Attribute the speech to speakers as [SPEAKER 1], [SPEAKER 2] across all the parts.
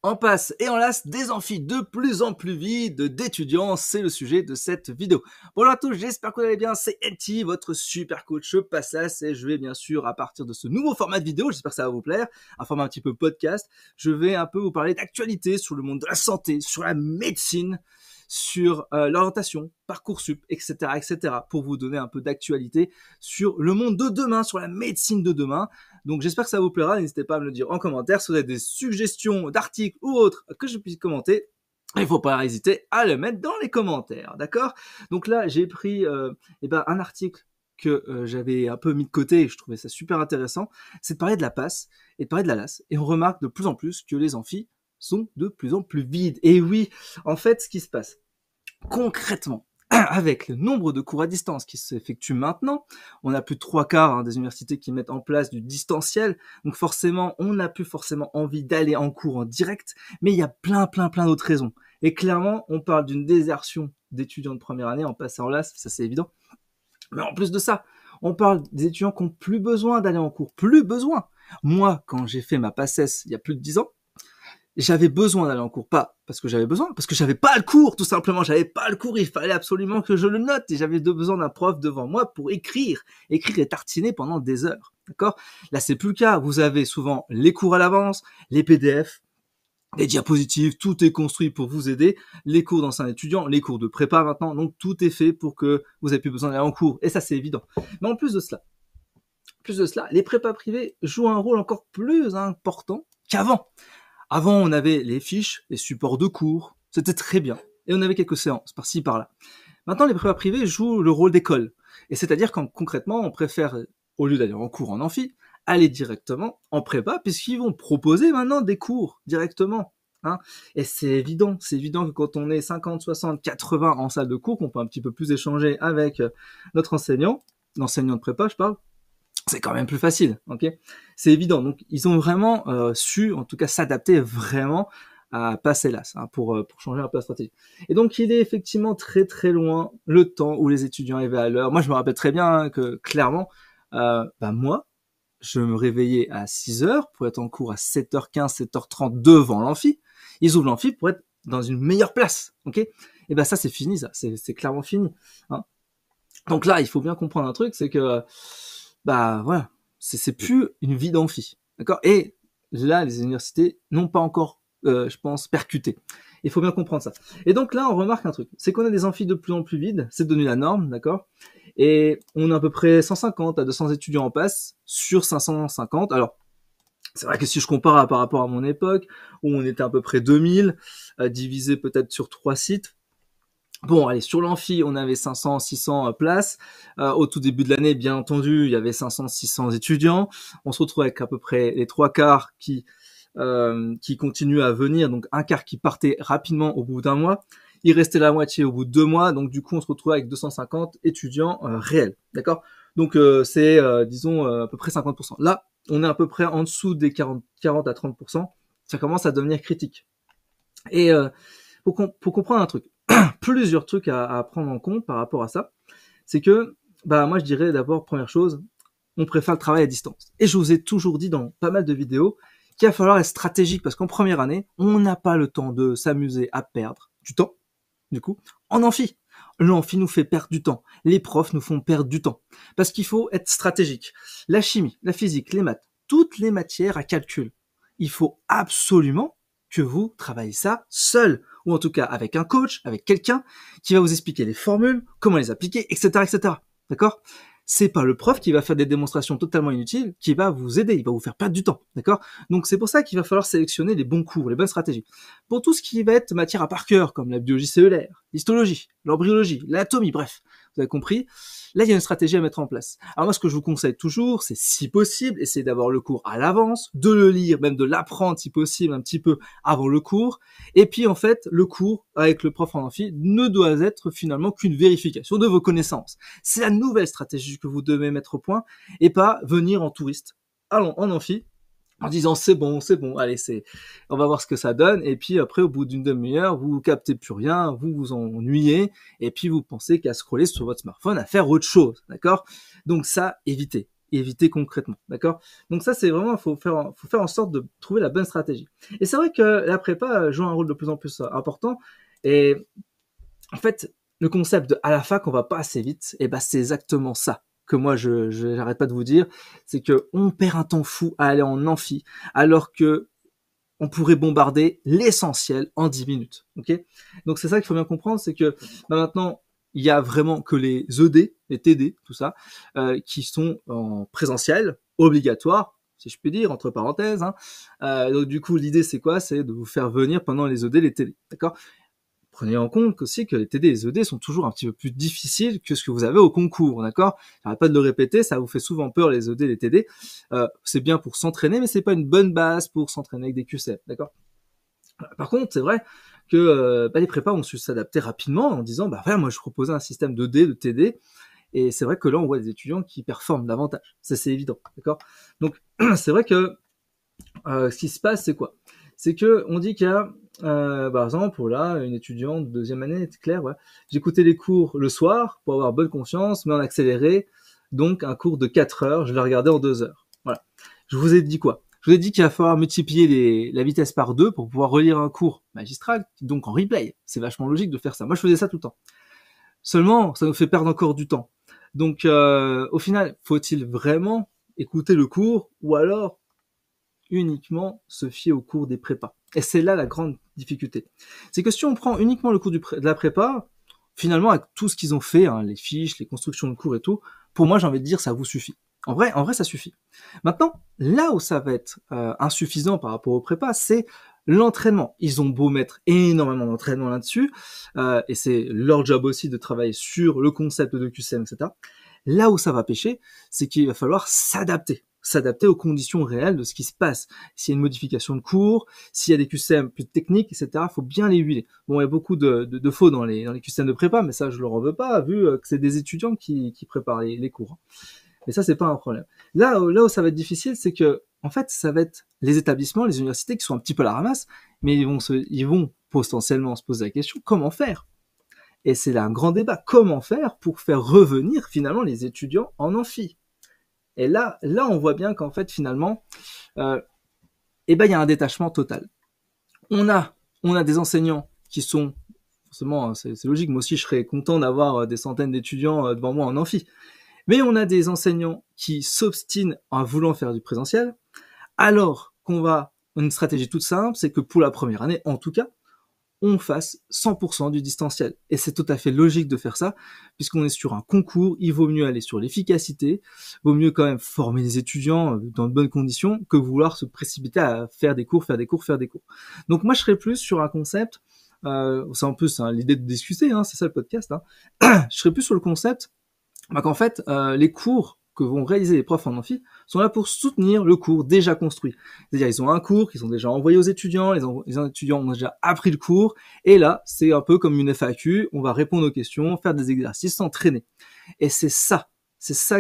[SPEAKER 1] En passe et en lasse, des amphis de plus en plus vides d'étudiants, c'est le sujet de cette vidéo. Bonjour à tous, j'espère que vous allez bien, c'est NT, votre super coach passe lasse et je vais bien sûr, à partir de ce nouveau format de vidéo, j'espère que ça va vous plaire, un format un petit peu podcast, je vais un peu vous parler d'actualité sur le monde de la santé, sur la médecine, sur l'orientation, Parcoursup, etc., pour vous donner un peu d'actualité sur le monde de demain, sur la médecine de demain. Donc j'espère que ça vous plaira, n'hésitez pas à me le dire en commentaire si vous avez des suggestions d'articles ou autres que je puisse commenter. Il ne faut pas hésiter à le mettre dans les commentaires, d'accord? Donc là, j'ai pris un article que j'avais un peu mis de côté et que je trouvais ça super intéressant, c'est de parler de la passe et de parler de la LAS. Et on remarque de plus en plus que les amphis sont de plus en plus vides. Et oui, en fait, ce qui se passe concrètement, avec le nombre de cours à distance qui s'effectuent maintenant, on a plus de 3/4 des universités qui mettent en place du distanciel, donc forcément, on n'a plus forcément envie d'aller en cours en direct, mais il y a plein d'autres raisons. Et clairement, on parle d'une désertion d'étudiants de première année en passant en LAS, ça c'est évident. Mais en plus de ça, on parle des étudiants qui n'ont plus besoin d'aller en cours, plus besoin. Moi, quand j'ai fait ma PACES il y a plus de 10 ans, j'avais besoin d'aller en cours, pas parce que j'avais besoin, parce que j'avais pas le cours, tout simplement, j'avais pas le cours, il fallait absolument que je le note, et j'avais besoin d'un prof devant moi pour écrire et tartiner pendant des heures, d'accord? Là, c'est plus le cas, vous avez souvent les cours à l'avance, les PDF, les diapositives, tout est construit pour vous aider, les cours d'anciens étudiants, les cours de prépa maintenant, donc tout est fait pour que vous n'ayez plus besoin d'aller en cours, et ça c'est évident. Mais en plus de cela, les prépas privés jouent un rôle encore plus important qu'avant. Avant, on avait les fiches, les supports de cours, c'était très bien. Et on avait quelques séances, par-ci, par-là. Maintenant, les prépas privés jouent le rôle d'école. Et c'est-à-dire qu'en concrètement, on préfère, au lieu d'aller en cours en amphi, aller directement en prépa, puisqu'ils vont proposer maintenant des cours directement. Hein. Et c'est évident que quand on est 50, 60, 80 en salle de cours, qu'on peut un petit peu plus échanger avec notre enseignant, l'enseignant de prépa, je parle, c'est quand même plus facile, ok? C'est évident. Donc, ils ont vraiment su, en tout cas, s'adapter vraiment à passer là, pour changer un peu la stratégie. Et donc, il est effectivement très loin le temps où les étudiants arrivaient à l'heure. Moi, je me rappelle très bien que, clairement, moi, je me réveillais à 6h pour être en cours à 7h15, 7h30 devant l'amphi. Ils ouvrent l'amphi pour être dans une meilleure place, ok? Et ça, c'est fini, ça. C'est clairement fini. Hein. Donc là, il faut bien comprendre un truc, c'est que voilà, c'est plus une vie d'amphi, d'accord? Et là, les universités n'ont pas encore, je pense, percuté. Il faut bien comprendre ça. Et donc là, on remarque un truc, c'est qu'on a des amphis de plus en plus vides, c'est devenu la norme, d'accord? Et on a à peu près 150 à 200 étudiants en passe sur 550. Alors, c'est vrai que si je compare par rapport à mon époque, où on était à peu près 2000, divisé peut-être sur 3 sites, bon, allez, sur l'amphi, on avait 500, 600 places. Au tout début de l'année, bien entendu, il y avait 500, 600 étudiants. On se retrouve avec à peu près les 3/4 qui continuent à venir, donc un quart qui partait rapidement au bout d'un mois. Il restait la moitié au bout de 2 mois, donc du coup, on se retrouve avec 250 étudiants réels, d'accord? Donc c'est, disons, à peu près 50%. Là, on est à peu près en dessous des 40 à 30%. Ça commence à devenir critique. Et pour comprendre un truc, plusieurs trucs à prendre en compte par rapport à ça, c'est que, moi je dirais d'abord, première chose, on préfère le travail à distance. Et je vous ai toujours dit dans pas mal de vidéos qu'il va falloir être stratégique, parce qu'en première année, on n'a pas le temps de s'amuser à perdre du temps, du coup, en amphi. L'amphi nous fait perdre du temps. Les profs nous font perdre du temps. Parce qu'il faut être stratégique. La chimie, la physique, les maths, toutes les matières à calcul. Il faut absolument que vous travaillez ça seul, ou en tout cas avec un coach, avec quelqu'un qui va vous expliquer les formules, comment les appliquer, etc. D'accord? C'est pas le prof qui va faire des démonstrations totalement inutiles qui va vous aider, il va vous faire perdre du temps, d'accord? Donc c'est pour ça qu'il va falloir sélectionner les bons cours, les bonnes stratégies. Pour tout ce qui va être matière à par cœur, comme la biologie cellulaire, l'histologie, l'embryologie, l'anatomie, bref, vous avez compris, là il y a une stratégie à mettre en place. Alors moi ce que je vous conseille toujours, c'est si possible, essayer d'avoir le cours à l'avance, de le lire, même de l'apprendre si possible un petit peu avant le cours, et puis en fait le cours avec le prof en amphi ne doit être finalement qu'une vérification de vos connaissances. C'est la nouvelle stratégie que vous devez mettre au point, et pas venir en touriste. Allons en amphi, en disant c'est bon, allez, on va voir ce que ça donne, et puis après, au bout d'une demi-heure, vous captez plus rien, vous vous ennuyez, et puis vous pensez qu'à scroller sur votre smartphone, à faire autre chose, d'accord? Donc ça, évitez. éviter concrètement, d'accord? Donc ça, c'est vraiment, faut faire en sorte de trouver la bonne stratégie. Et c'est vrai que la prépa joue un rôle de plus en plus important. Et en fait, le concept de à la fac, on va pas assez vite, et ben c'est exactement ça que moi j'arrête pas de vous dire, c'est que on perd un temps fou à aller en amphi, alors que on pourrait bombarder l'essentiel en 10 minutes, ok? Donc c'est ça qu'il faut bien comprendre, c'est que maintenant, il y a vraiment que les ED, les TD, tout ça, qui sont en présentiel, obligatoire, si je puis dire, entre parenthèses. Hein. Donc du coup, l'idée c'est quoi? C'est de vous faire venir pendant les ED, les TD, d'accord? Prenez en compte aussi que les TD et les ED sont toujours un petit peu plus difficiles que ce que vous avez au concours, d'accord? J'arrête pas de le répéter, ça vous fait souvent peur les ED et les TD. C'est bien pour s'entraîner, mais c'est pas une bonne base pour s'entraîner avec des QCM, d'accord? Par contre, c'est vrai que les prépas ont su s'adapter rapidement en disant, bah voilà, moi je proposais un système de D, de TD, et c'est vrai que là on voit des étudiants qui performent davantage, ça c'est évident, d'accord? Donc c'est vrai que ce qui se passe, c'est quoi? C'est que on dit qu'il y a, par exemple, là, une étudiante de deuxième année, Claire, ouais, j'écoutais les cours le soir pour avoir bonne conscience, mais en accéléré, donc un cours de 4 heures, je l'ai regardé en 2 heures. Voilà. Je vous ai dit quoi? Je vous ai dit qu'il va falloir multiplier la vitesse par 2 pour pouvoir relire un cours magistral, donc en replay. C'est vachement logique de faire ça. Moi, je faisais ça tout le temps. Seulement, ça nous fait perdre encore du temps. Donc, au final, faut-il vraiment écouter le cours ou alors uniquement se fier au cours des prépas? Et c'est là la grande difficulté. C'est que si on prend uniquement le cours de la prépa, finalement, avec tout ce qu'ils ont fait, hein, les fiches, les constructions de cours et tout, pour moi, j'ai envie de dire, ça vous suffit. En vrai, ça suffit. Maintenant, là où ça va être insuffisant par rapport aux prépas, c'est l'entraînement. Ils ont beau mettre énormément d'entraînement là-dessus, et c'est leur job aussi de travailler sur le concept de QCM, etc. Là où ça va pêcher, c'est qu'il va falloir s'adapter aux conditions réelles de ce qui se passe. S'il y a une modification de cours, s'il y a des QCM plus techniques, etc., il faut bien les huiler. Bon, il y a beaucoup de faux dans les QCM de prépa, mais ça, je leur en veux pas, vu que c'est des étudiants qui préparent les cours. Mais ça, c'est pas un problème. Là où ça va être difficile, c'est que, en fait, ça va être les établissements, les universités qui sont un petit peu à la ramasse, mais ils vont potentiellement se poser la question, comment faire? Et c'est là un grand débat. Comment faire pour faire revenir finalement les étudiants en amphi? Et là, on voit bien qu'en fait, finalement, il y a un détachement total. On a des enseignants qui sont, forcément, c'est logique, moi aussi je serais content d'avoir des centaines d'étudiants devant moi en amphi. Mais on a des enseignants qui s'obstinent en voulant faire du présentiel, alors une stratégie toute simple, c'est que pour la première année, en tout cas, on fasse 100% du distanciel. Et c'est tout à fait logique de faire ça, puisqu'on est sur un concours, il vaut mieux aller sur l'efficacité, vaut mieux quand même former les étudiants dans de bonnes conditions que vouloir se précipiter à faire des cours. Donc moi je serais plus sur un concept, c'est un peu l'idée de discuter, hein, c'est ça le podcast, hein. Je serais plus sur le concept qu'en fait les cours que vont réaliser les profs en amphi sont là pour soutenir le cours déjà construit. C'est-à-dire, ils ont un cours qu'ils ont déjà envoyé aux étudiants, les étudiants ont déjà appris le cours, et là, c'est un peu comme une FAQ, on va répondre aux questions, faire des exercices, s'entraîner. Et c'est ça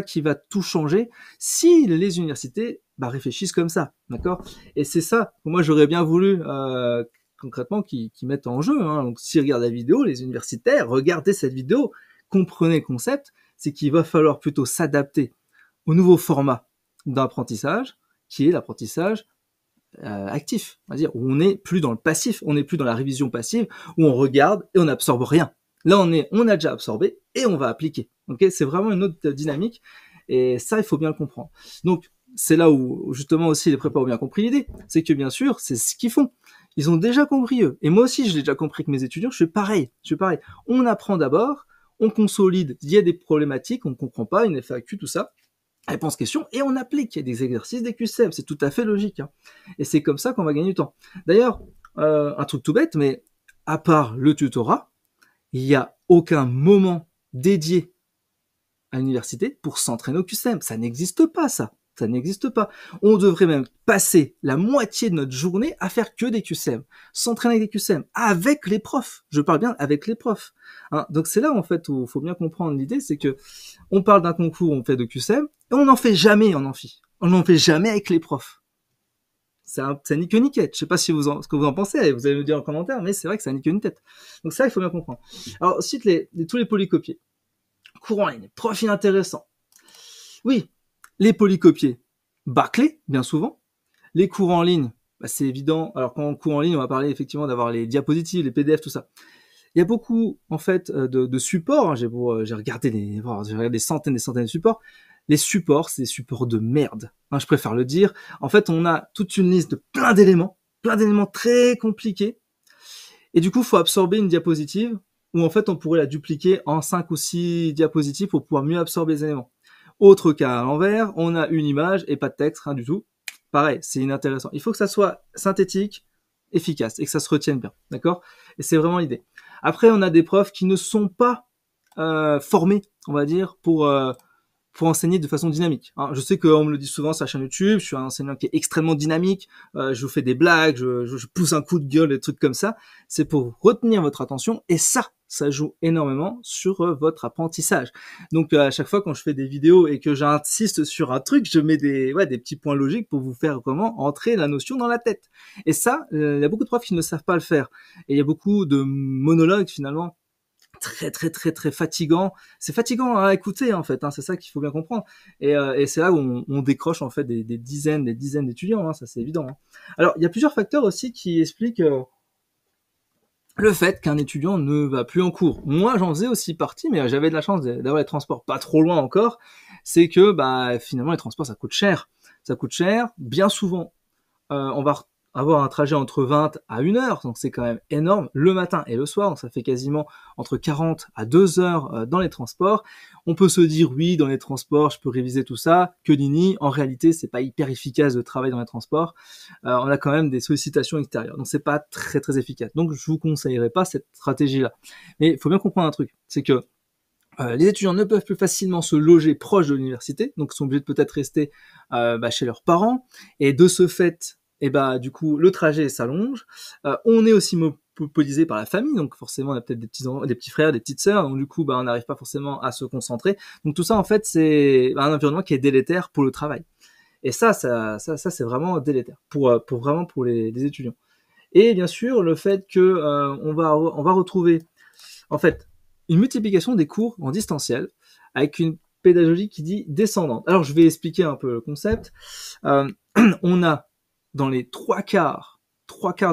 [SPEAKER 1] qui va tout changer si les universités réfléchissent comme ça, d'accord? Et c'est ça que moi j'aurais bien voulu concrètement qu'ils mettent en jeu. Hein. Donc, s'ils regardent la vidéo, les universitaires, regardez cette vidéo, comprenez le concept, c'est qu'il va falloir plutôt s'adapter au nouveau format d'apprentissage, qui est l'apprentissage actif, on va dire, où on n'est plus dans le passif, on n'est plus dans la révision passive, où on regarde et on n'absorbe rien. Là, on a déjà absorbé et on va appliquer. Okay, c'est vraiment une autre dynamique, et ça, il faut bien le comprendre. Donc, c'est là où, justement, aussi, les prépas ont bien compris l'idée. C'est que, bien sûr, c'est ce qu'ils font. Ils ont déjà compris, eux. Et moi aussi, je l'ai déjà compris que mes étudiants, je suis pareil. On apprend d'abord, on consolide, il y a des problématiques, on ne comprend pas, une FAQ, tout ça, réponse question, et on applique. Il y a des exercices, des QCM, c'est tout à fait logique. Hein. Et c'est comme ça qu'on va gagner du temps. D'ailleurs, un truc tout bête, mais à part le tutorat, il n'y a aucun moment dédié à l'université pour s'entraîner au QCM. Ça n'existe pas, ça. Ça n'existe pas. On devrait même passer la moitié de notre journée à faire que des QCM, s'entraîner avec des QCM, avec les profs. Je parle bien avec les profs. Hein. Donc c'est là en fait où il faut bien comprendre l'idée, c'est que on parle d'un concours, on fait de QCM, et on n'en fait jamais en amphi. On n'en fait jamais avec les profs. C'est ni queue ni tête. Je sais pas ce que vous en pensez, vous allez me dire en commentaire, mais c'est vrai que c'est ni queue ni tête. Donc ça, il faut bien comprendre. Alors, cite tous les polycopiés. Cours en ligne, profil intéressant. Oui, Les polycopiés, bâclés, bien souvent. Les cours en ligne, bah, c'est évident. Alors quand on court en ligne, on va parler effectivement d'avoir les diapositives, les PDF, tout ça. Il y a beaucoup en fait de supports. Hein. J'ai regardé des centaines de supports. Les supports, c'est des supports de merde. Hein, je préfère le dire. En fait, on a toute une liste de plein d'éléments très compliqués. Et du coup, il faut absorber une diapositive où en fait, on pourrait la dupliquer en 5 ou 6 diapositives pour pouvoir mieux absorber les éléments. Autre cas à l'envers, on a une image et pas de texte, rien du tout. Pareil, c'est inintéressant. Il faut que ça soit synthétique, efficace et que ça se retienne bien, d'accord? Et c'est vraiment l'idée. Après, on a des profs qui ne sont pas formés, on va dire, pour enseigner de façon dynamique. Hein. Je sais qu'on me le dit souvent sur la chaîne YouTube, je suis un enseignant qui est extrêmement dynamique, je vous fais des blagues, je pousse un coup de gueule, des trucs comme ça. C'est pour retenir votre attention et ça joue énormément sur votre apprentissage. Donc à chaque fois quand je fais des vidéos et que j'insiste sur un truc, je mets des petits points logiques pour vous faire vraiment entrer la notion dans la tête. Et ça, il y a beaucoup de profs qui ne savent pas le faire. Et il y a beaucoup de monologues finalement très fatigant. C'est fatigant à écouter en fait, hein, c'est ça qu'il faut bien comprendre. Et c'est là où on décroche en fait des dizaines d'étudiants, hein, ça c'est évident. Hein. Alors il y a plusieurs facteurs aussi qui expliquent le fait qu'un étudiant ne va plus en cours. Moi j'en faisais aussi partie, mais j'avais de la chance d'avoir les transports pas trop loin encore. C'est que bah finalement les transports ça coûte cher. Ça coûte cher. Bien souvent on va avoir un trajet entre 20 à 1 heure, donc c'est quand même énorme, le matin et le soir, donc ça fait quasiment entre 40 à 2 heures dans les transports. On peut se dire, oui, dans les transports, je peux réviser tout ça, que nini, en réalité, c'est pas hyper efficace de travailler dans les transports, on a quand même des sollicitations extérieures, donc c'est pas très efficace. Donc je vous conseillerais pas cette stratégie-là. Mais il faut bien comprendre un truc, c'est que les étudiants ne peuvent plus facilement se loger proche de l'université, donc sont obligés de peut-être rester chez leurs parents, et de ce fait, et bah du coup le trajet s'allonge. On est aussi monopolisé par la famille, donc forcément on a peut-être des petits frères, des petites sœurs, donc du coup on n'arrive pas forcément à se concentrer. Donc tout ça en fait c'est un environnement qui est délétère pour le travail. Et ça c'est vraiment délétère pour les étudiants. Et bien sûr le fait que on va retrouver en fait une multiplication des cours en distanciel avec une pédagogie qui dit descendante. Alors je vais expliquer un peu le concept. On a dans les trois quarts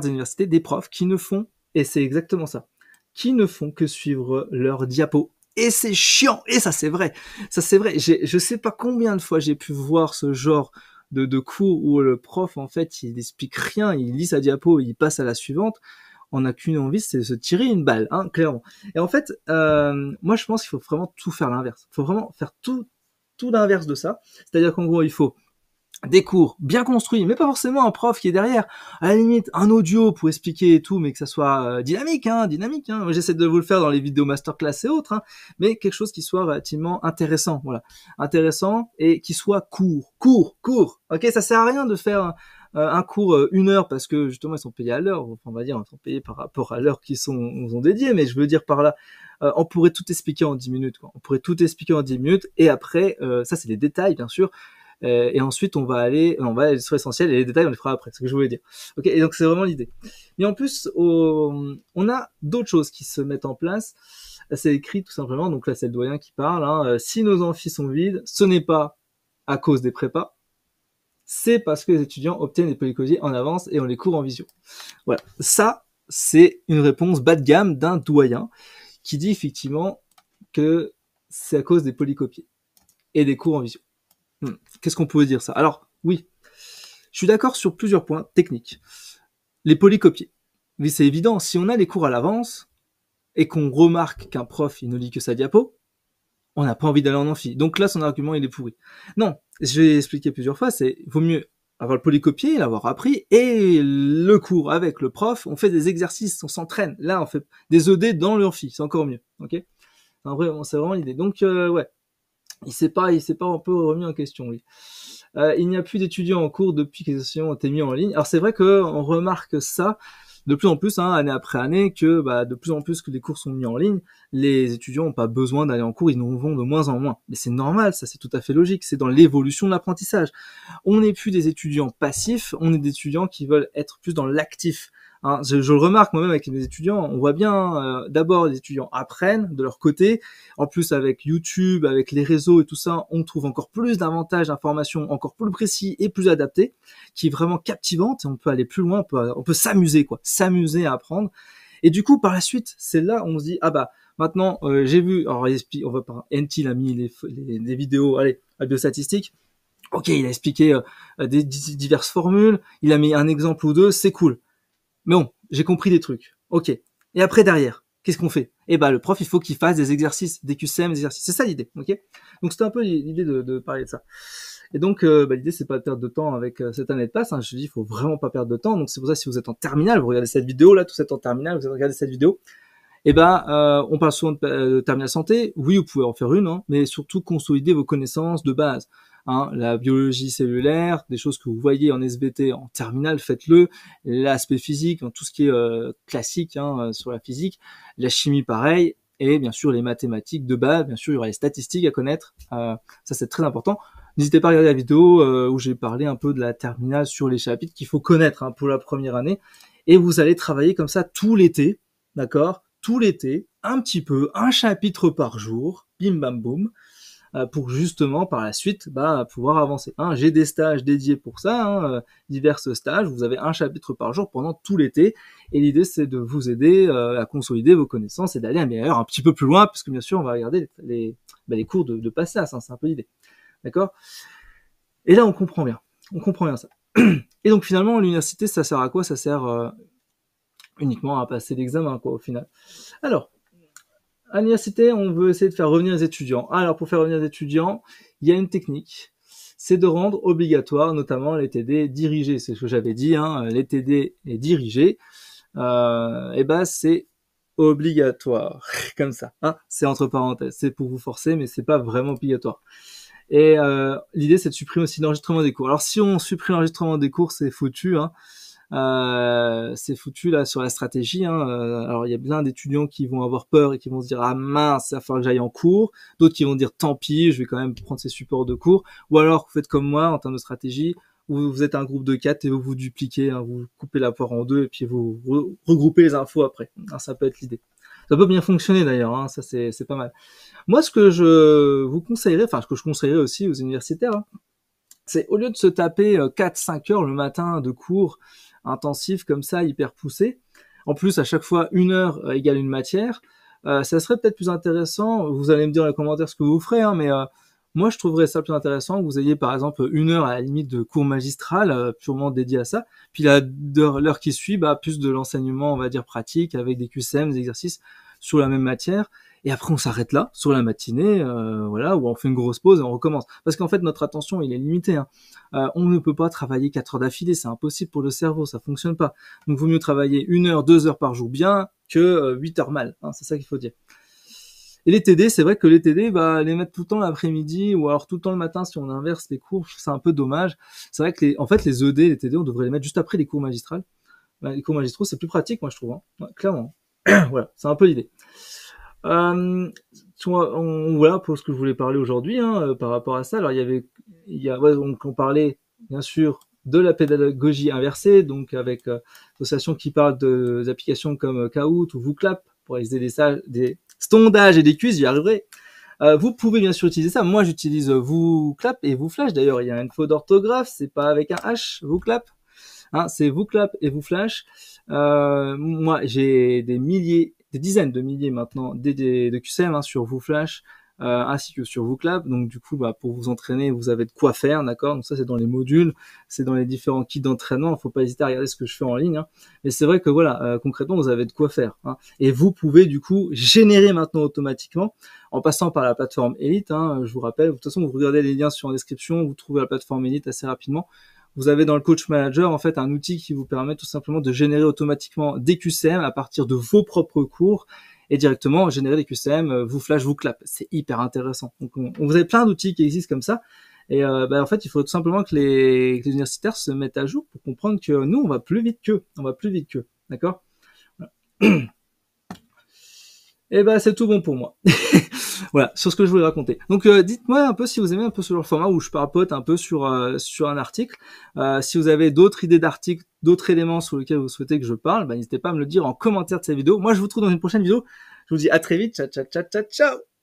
[SPEAKER 1] des universités des profs qui ne font, et c'est exactement ça, qui ne font que suivre leurs diapos. Et c'est chiant, et ça c'est vrai. Je sais pas combien de fois j'ai pu voir ce genre de cours où le prof en fait il explique rien, il lit sa diapo, il passe à la suivante. On n'a qu'une envie, c'est de se tirer une balle, hein, clairement. Et en fait, moi je pense qu'il faut vraiment tout faire l'inverse. Il faut vraiment faire tout l'inverse de ça. C'est-à-dire qu'en gros, il faut des cours bien construits, mais pas forcément un prof qui est derrière. À la limite, un audio pour expliquer et tout, mais que ça soit dynamique. Moi, j'essaie de vous le faire dans les vidéos masterclass et autres, hein, mais quelque chose qui soit relativement intéressant, voilà, intéressant et qui soit court. Ok, ça sert à rien de faire un cours 1 heure parce que justement ils sont payés à l'heure. Enfin, on va dire, ils sont payés par rapport à l'heure qu'ils ont dédiée, mais je veux dire par là. On pourrait tout expliquer en 10 minutes. Quoi. On pourrait tout expliquer en 10 minutes et après, ça c'est des détails bien sûr. Et ensuite on va aller sur l'essentiel et les détails on les fera après, c'est ce que je voulais dire. Ok, et donc c'est vraiment l'idée. Mais en plus on a d'autres choses qui se mettent en place. C'est écrit tout simplement, donc là c'est le doyen qui parle, hein, si nos amphis sont vides, ce n'est pas à cause des prépas, c'est parce que les étudiants obtiennent des polycosiers en avance et on les court en visio. Voilà, ça c'est une réponse bas de gamme d'un doyen qui dit effectivement que c'est à cause des polycopiés et des cours en visio. Qu'est-ce qu'on pouvait dire ça? Alors, oui, je suis d'accord sur plusieurs points techniques. Les polycopiés. Oui, c'est évident, si on a les cours à l'avance et qu'on remarque qu'un prof il ne lit que sa diapo, on n'a pas envie d'aller en amphi. Donc là, son argument il est pourri. Non, je vais expliquer plusieurs fois, vaut mieux avoir le polycopié, l'avoir appris, et le cours avec le prof, on fait des exercices, on s'entraîne. Là, on fait des ED dans l'amphi, c'est encore mieux. Ok? En vrai, c'est vraiment l'idée. Donc, ouais. Il s'est pas un peu remis en question, lui. Il n'y a plus d'étudiants en cours depuis que les sessions ont été mis en ligne. Alors c'est vrai qu'on remarque ça de plus en plus, hein, année après année, que de plus en plus que les cours sont mis en ligne, les étudiants n'ont pas besoin d'aller en cours, ils en vont de moins en moins. Mais c'est normal, ça c'est tout à fait logique, c'est dans l'évolution de l'apprentissage. On n'est plus des étudiants passifs, on est des étudiants qui veulent être plus dans l'actif. Hein, je le remarque moi-même avec mes étudiants, on voit bien, d'abord les étudiants apprennent de leur côté, en plus avec YouTube, avec les réseaux et tout ça, on trouve encore plus d'avantages, d'informations encore plus précis et plus adaptés, qui est vraiment captivante, et on peut aller plus loin, on peut s'amuser quoi, s'amuser à apprendre. Et du coup par la suite, c'est là où on se dit ah bah maintenant j'ai vu, alors on va par NT il a mis les vidéos, allez, à biostatistique. Ok, il a expliqué des diverses formules, il a mis un exemple ou deux, c'est cool. Mais bon, j'ai compris des trucs. Ok. Et après, derrière, qu'est-ce qu'on fait? Eh ben, le prof, il faut qu'il fasse des exercices, des QCM, des exercices. C'est ça l'idée, ok? Donc, c'était un peu l'idée de parler de ça. Et donc, l'idée, c'est pas de perdre de temps avec cette année de passe. Hein. Je dis, il faut vraiment pas perdre de temps. Donc, c'est pour ça, si vous êtes en terminale, vous regardez cette vidéo, là, tout êtes en terminale, vous regardez cette vidéo. Eh ben, on parle souvent de terminale santé. Oui, vous pouvez en faire une, hein, mais surtout consolider vos connaissances de base. Hein, la biologie cellulaire, des choses que vous voyez en SVT en terminale, faites-le. L'aspect physique, tout ce qui est classique hein, sur la physique. La chimie, pareil. Et bien sûr, les mathématiques de base. Bien sûr, il y aura les statistiques à connaître. Ça, c'est très important. N'hésitez pas à regarder la vidéo où j'ai parlé un peu de la terminale sur les chapitres qu'il faut connaître hein, pour la première année. Et vous allez travailler comme ça tout l'été, d'accord ? Tout l'été, un petit peu, un chapitre par jour, bim bam boum, pour justement par la suite pouvoir avancer. Hein, j'ai des stages dédiés pour ça, hein, divers stages, vous avez un chapitre par jour pendant tout l'été, et l'idée c'est de vous aider à consolider vos connaissances et d'aller à meilleur un petit peu plus loin, puisque bien sûr on va regarder les cours de PASSAS, hein, c'est un peu l'idée. D'accord ? Et là on comprend bien ça. Et donc finalement l'université ça sert à quoi ? Ça sert uniquement à passer l'examen quoi au final. Alors, à l'université, on veut essayer de faire revenir les étudiants. Alors, pour faire revenir les étudiants, il y a une technique, c'est de rendre obligatoire notamment les TD dirigés. C'est ce que j'avais dit, hein, les TD et dirigés, et ben c'est obligatoire, comme ça. Hein, c'est entre parenthèses, c'est pour vous forcer, mais c'est pas vraiment obligatoire. Et l'idée, c'est de supprimer aussi l'enregistrement des cours. Alors, si on supprime l'enregistrement des cours, c'est foutu, hein. C'est foutu là sur la stratégie. Hein. Alors il y a plein d'étudiants qui vont avoir peur et qui vont se dire ah mince, ça va falloir que j'aille en cours. D'autres qui vont dire tant pis, je vais quand même prendre ces supports de cours. Ou alors vous faites comme moi en termes de stratégie, où vous êtes un groupe de 4 et vous dupliquez, hein, vous coupez la poire en deux et puis vous regroupez les infos après. Hein, ça peut être l'idée. Ça peut bien fonctionner d'ailleurs, hein, ça c'est pas mal. Moi ce que je vous conseillerais, enfin ce que je conseillerais aussi aux universitaires, hein, c'est au lieu de se taper 4-5 heures le matin de cours intensif comme ça, hyper poussé. En plus, à chaque fois, 1 heure égale une matière. Ça serait peut-être plus intéressant, vous allez me dire dans les commentaires ce que vous ferez, hein, mais moi je trouverais ça plus intéressant que vous ayez par exemple 1 heure à la limite de cours magistral purement dédié à ça, puis l'heure qui suit, plus de l'enseignement, on va dire pratique, avec des QCM, des exercices sur la même matière, et après on s'arrête là, sur la matinée, voilà, où on fait une grosse pause et on recommence. Parce qu'en fait, notre attention, il est limité. Hein. On ne peut pas travailler 4 heures d'affilée, c'est impossible pour le cerveau, ça fonctionne pas. Donc, il vaut mieux travailler 1 heure, 2 heures par jour bien que 8 heures mal. Hein, c'est ça qu'il faut dire. Et les TD, c'est vrai que les TD, les mettre tout le temps l'après-midi ou alors tout le temps le matin si on inverse les cours, c'est un peu dommage. C'est vrai que les ED, les TD, on devrait les mettre juste après les cours magistraux. Les cours magistraux, c'est plus pratique, moi je trouve. Hein. Ouais, clairement. Voilà, c'est un peu l'idée. Voilà pour ce que je voulais parler aujourd'hui hein, par rapport à ça. Alors on parlait bien sûr de la pédagogie inversée, donc avec associations qui parlent d'applications comme Kahoot ou WooClap pour réaliser des sondages et des quiz, j'y arriverai. Vous pouvez bien sûr utiliser ça. Moi, j'utilise WooClap et WooFlash. D'ailleurs, il y a une faute d'orthographe, c'est pas avec un H, WooClap. Hein, c'est WooClap et WooFlash. Moi, j'ai des dizaines de milliers maintenant de QCM hein, sur WooFlash ainsi que sur WooClap. Donc du coup, pour vous entraîner, vous avez de quoi faire, d'accord. Donc ça, c'est dans les modules, c'est dans les différents kits d'entraînement. Il faut pas hésiter à regarder ce que je fais en ligne. Hein. Mais c'est vrai que voilà, concrètement, vous avez de quoi faire. Hein. Et vous pouvez du coup générer maintenant automatiquement en passant par la plateforme Elite. Hein, je vous rappelle, de toute façon, vous regardez les liens sur la description, vous trouvez la plateforme Elite assez rapidement. Vous avez dans le Coach Manager en fait un outil qui vous permet tout simplement de générer automatiquement des QCM à partir de vos propres cours et directement générer des QCM WooFlash, WooClap. C'est hyper intéressant. Donc vous avez plein d'outils qui existent comme ça et en fait il faut tout simplement que les universitaires se mettent à jour pour comprendre que nous on va plus vite qu'eux, d'accord. Voilà. Et c'est tout bon pour moi. Voilà, sur ce que je voulais raconter. Donc dites-moi un peu si vous aimez un peu ce genre de format où je papote un peu sur un article. Si vous avez d'autres idées d'articles, d'autres éléments sur lesquels vous souhaitez que je parle, bah, n'hésitez pas à me le dire en commentaire de cette vidéo. Moi, je vous retrouve dans une prochaine vidéo. Je vous dis à très vite. Ciao, ciao, ciao, ciao, ciao.